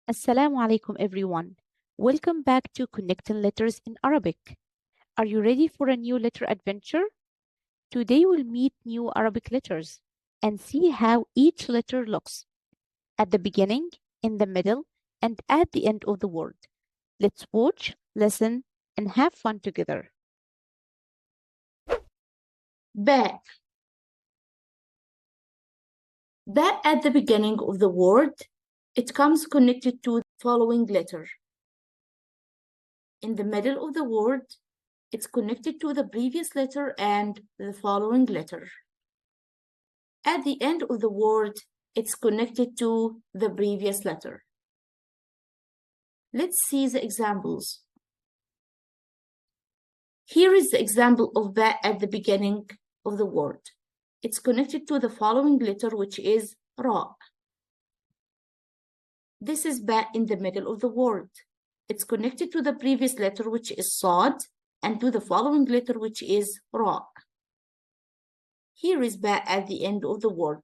Assalamu alaikum, everyone. Welcome back to Connecting Letters in Arabic. Are you ready for a new letter adventure? Today we'll meet new Arabic letters and see how each letter looks at the beginning, in the middle, and at the end of the word. Let's watch, listen, and have fun together. Ba. Ba at the beginning of the word, it comes connected to the following letter. In the middle of the word, it's connected to the previous letter and the following letter. At the end of the word, it's connected to the previous letter. Let's see the examples. Here is the example of ba at the beginning of the word. It's connected to the following letter, which is ra. This is ba in the middle of the word. It's connected to the previous letter, which is sad, and to the following letter, which is ra. Here is ba at the end of the word.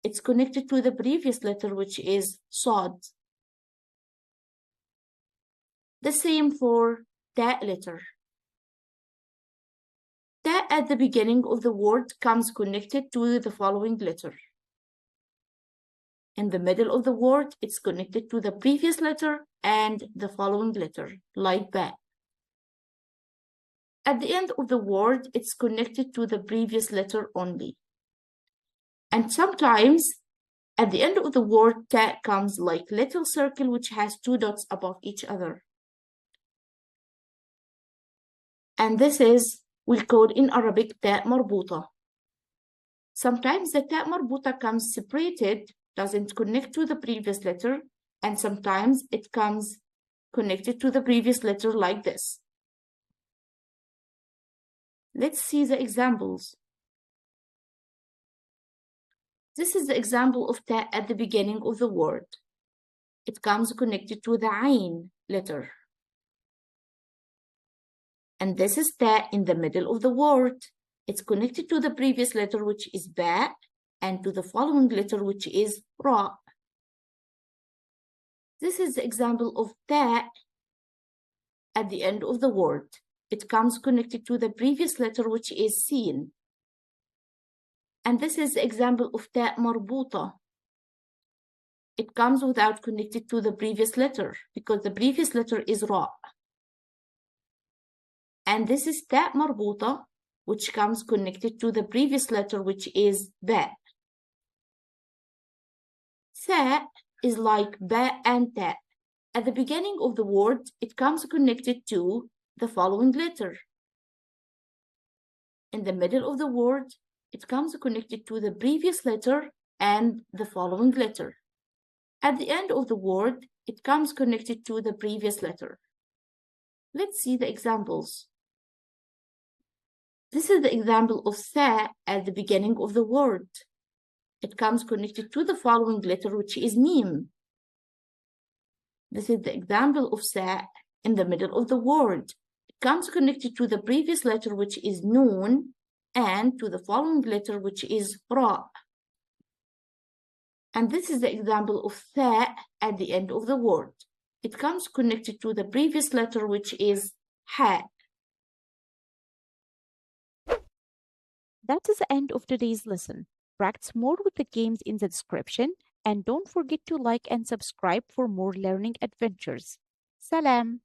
It's connected to the previous letter, which is sad. The same for ta letter. Ta at the beginning of the word comes connected to the following letter. In the middle of the word, it's connected to the previous letter and the following letter, like ba. At the end of the word, it's connected to the previous letter only. And sometimes, at the end of the word, ta comes like little circle which has two dots above each other. And this is, we call in Arabic, ta marbuta. Sometimes the ta marbuta comes separated, doesn't connect to the previous letter, and sometimes it comes connected to the previous letter like this. Let's see the examples. This is the example of ta at the beginning of the word. It comes connected to the ayn letter. And this is ta in the middle of the word. It's connected to the previous letter, which is ba, and to the following letter, which is ra. This is the example of ta at the end of the word. It comes connected to the previous letter, which is sin. And this is the example of ta marbuta. It comes without connected to the previous letter, because the previous letter is ra. And this is ta marbuta, which comes connected to the previous letter, which is ba. Tha is like ba and ta. At the beginning of the word, it comes connected to the following letter. In the middle of the word, it comes connected to the previous letter and the following letter. At the end of the word, it comes connected to the previous letter. Let's see the examples. This is the example of tha at the beginning of the word. It comes connected to the following letter, which is mim. This is the example of tha in the middle of the word. It comes connected to the previous letter, which is noon, and to the following letter, which is ra. And this is the example of tha at the end of the word. It comes connected to the previous letter, which is ha. That is the end of today's lesson. Practice more with the games in the description, and don't forget to like and subscribe for more learning adventures. Salam.